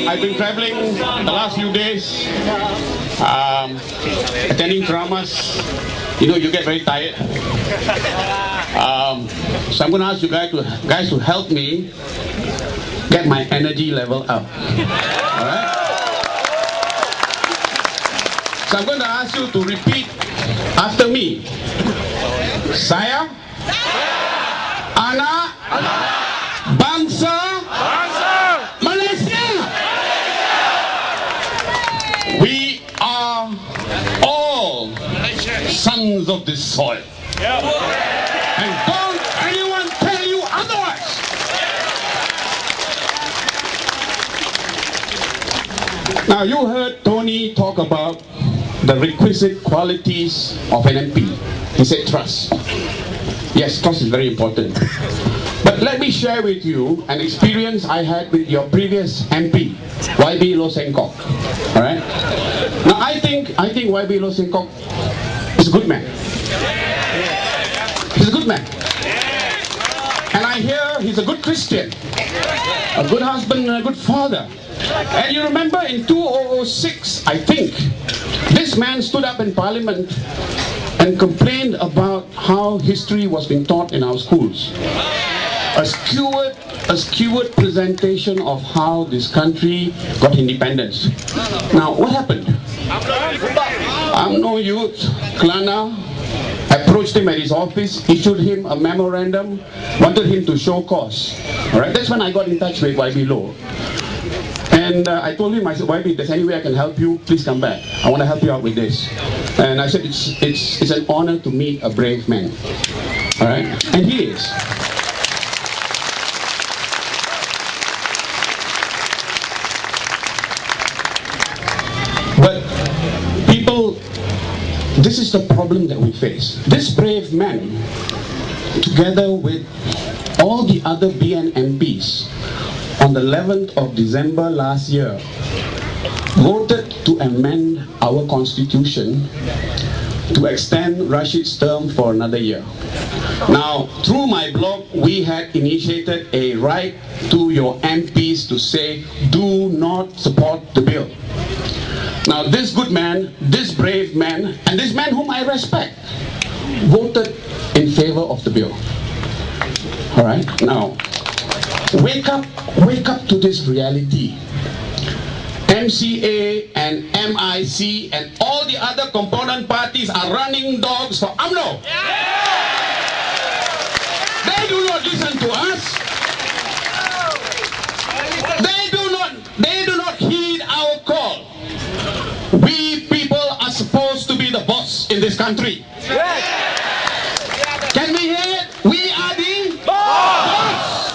I've been traveling the last few days, attending ceramahs. You know, you get very tired. So I'm going to ask you guys to help me get my energy level up. All right? So I'm going to ask you to repeat after me. Saya, anak, bangsa, Malaysia. We are all sons of this soil. And don't anyone tell you otherwise. Now you heard Tony talk about the requisite qualities of an MP. He said trust. Yes, trust is very important. But let me share with you an experience I had with your previous MP, YB Loh Sengkok. All right. Now I think YB Loh Sengkok is a good man. He's a good man. And I hear he's a good Christian, a good husband and a good father. And you remember in 2006, I think, this man stood up in Parliament and complained about how history was being taught in our schools. A skewed presentation of how this country got independence. Now, what happened? UMNO Youth, Kelana, approached him at his office, issued him a memorandum, wanted him to show cause. All right, that's when I got in touch with YB Loh. And I told him, I said, YB, if there's any way I can help you, please come back. I want to help you out with this. And I said, it's an honor to meet a brave man. All right? And he is. But people, this is the problem that we face. This brave man, together with all the other BN MPs, on the 11th of December last year, voted to amend our constitution to extend Rashid's term for another year. Now, through my blog, we had initiated a right to your MPs to say, do not support the bill. Now, this good man, this brave man, and this man whom I respect, voted in favor of the bill. All right? Now, wake up to this reality. MCA and MIC and all the other component parties are running dogs for UMNO. They do not listen to us. They do not heed our call. We people are supposed to be the boss in this country. Can we hear it? We are the boss.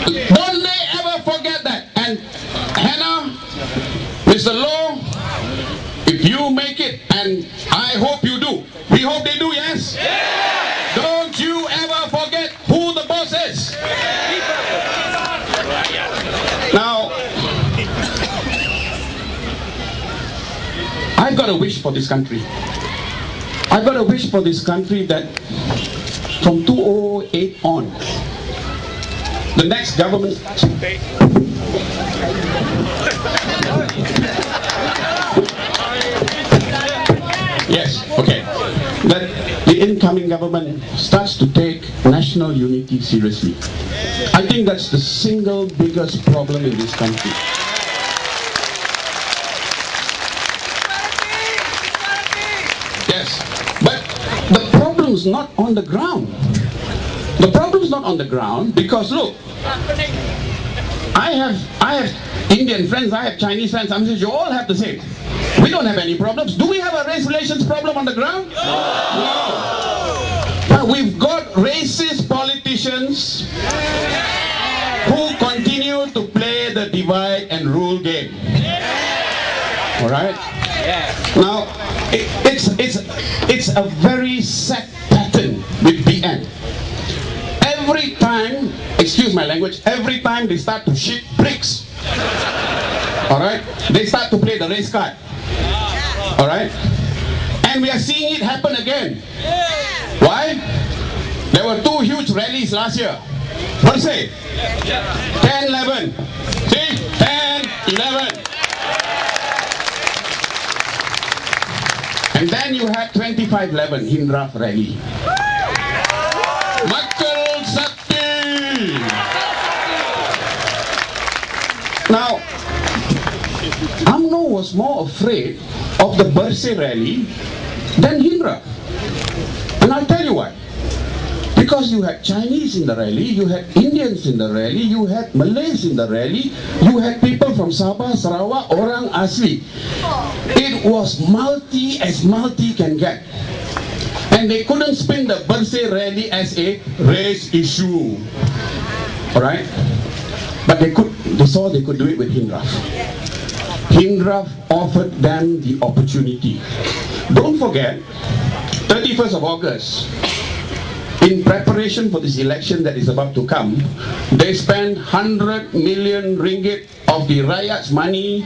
Don't they ever forget that. And Hannah, Mr. Loh, if you make it, and I hope you do, we hope they do, yes? Don't you ever forget who the boss is. Now, I've got a wish for this country. I've got a wish for this country that from 2008 on, the next government... Yes, okay. That the incoming government starts to take national unity seriously. I think that's the single biggest problem in this country. Yes, but the problem's not on the ground. The problem's not on the ground because look, I have Indian friends, I have Chinese friends, I'm sure you all have the same. We don't have any problems. Do we have a race relations problem on the ground? No. But we've got racist politicians who continue to play the divide and rule game. All right? Now, it's a very sad pattern with BN. Every time, excuse my language, every time they start to ship bricks, all right, they start to play the race card, all right, and we are seeing it happen again. Why? There were two huge rallies last year. What say? 10, 11. See? 10, 11. And then you had 25-11 Hindraf rally. Makal Sakti. Now, UMNO was more afraid of the Barisan rally than Hindraf. And I'll tell you why. Because you had Chinese in the rally, you had Indians in the rally, you had Malays in the rally, you had people from Sabah, Sarawak, Orang Asli. It was multi as multi can get. And they couldn't spin the Barisan rally as a race issue. Alright? But they saw they could do it with Hindraf. Hindraf offered them the opportunity. Don't forget, 31st of August, in preparation for this election that is about to come, they spent 100 million ringgit of the Rakyat's money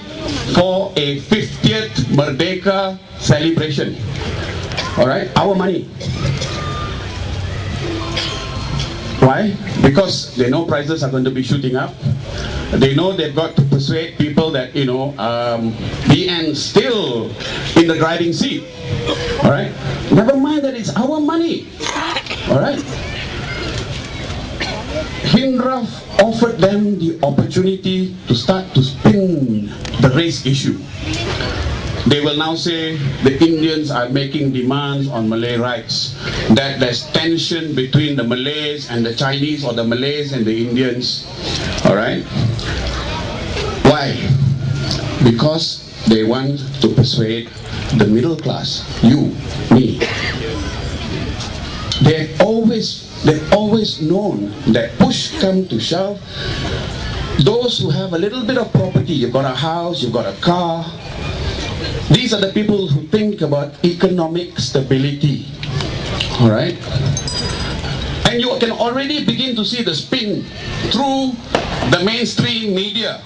for a 50th Merdeka celebration. Alright, our money. Why? Because they know prices are going to be shooting up. They know they've got to persuade people that, you know, BN still in the driving seat. Alright? Never mind that it's our money. Alright? Hindraf offered them the opportunity to start to spin the race issue. They will now say the Indians are making demands on Malay rights, that there's tension between the Malays and the Chinese, or the Malays and the Indians. Alright? Why? Because they want to persuade the middle class, you, me. They've always known that push come to shove, those who have a little bit of property, you've got a house, you've got a car, these are the people who think about economic stability. Alright? And you can already begin to see the spin through the mainstream media.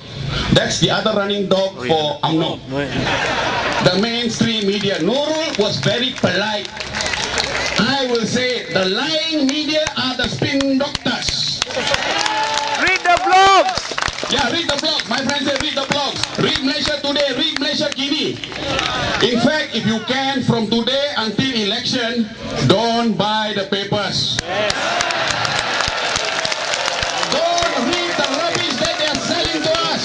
That's the other running dog for UMNO. The mainstream media. Nurul was very polite. I will say the lying media are the spin doctors. Read the blogs! Yeah, read the blogs. My friends say read the blogs. Read Malaysia Today, read Malaysia Kini. In fact, if you can, from today until election, don't buy the papers. Don't read the rubbish that they are selling to us.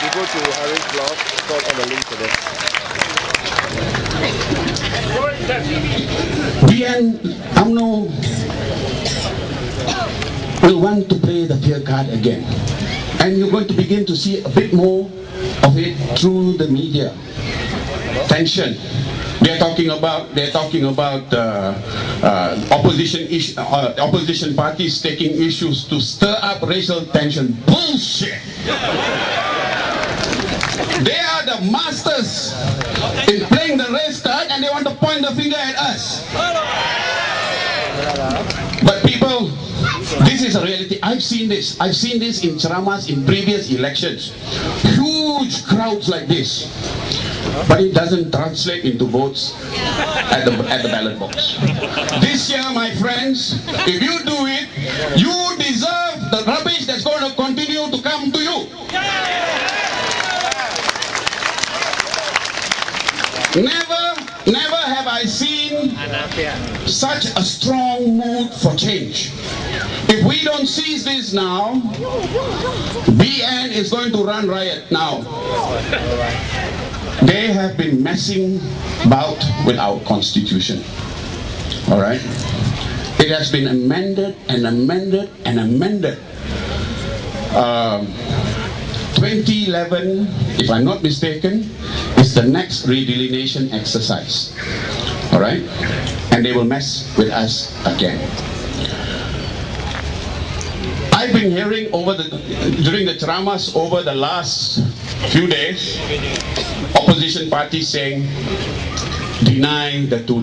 You go to Harry's blog, click on the link to this. BN UMNO will want to play the fear card again. And you're going to begin to see a bit more of it through the media. Tension. They're talking about opposition parties taking issues to stir up racial tension. Bullshit. They are the masters in playing the race card, and they want to point the finger at us. But people, this is a reality. I've seen this. I've seen this in Ceramahs in previous elections. Huge crowds like this. But it doesn't translate into votes at the ballot box. This year, my friends, if you do it, you deserve the rubbish that's going to continue to come to you. Never have I seen such a strong mood for change. If we don't seize this now, BN is going to run riot now. They have been messing about with our constitution. Alright? It has been amended and amended and amended. 2011, if I'm not mistaken, is the next redelineation exercise. Alright? And they will mess with us again. I've been hearing during the Ceramahs over the last few days, opposition parties saying, deny the two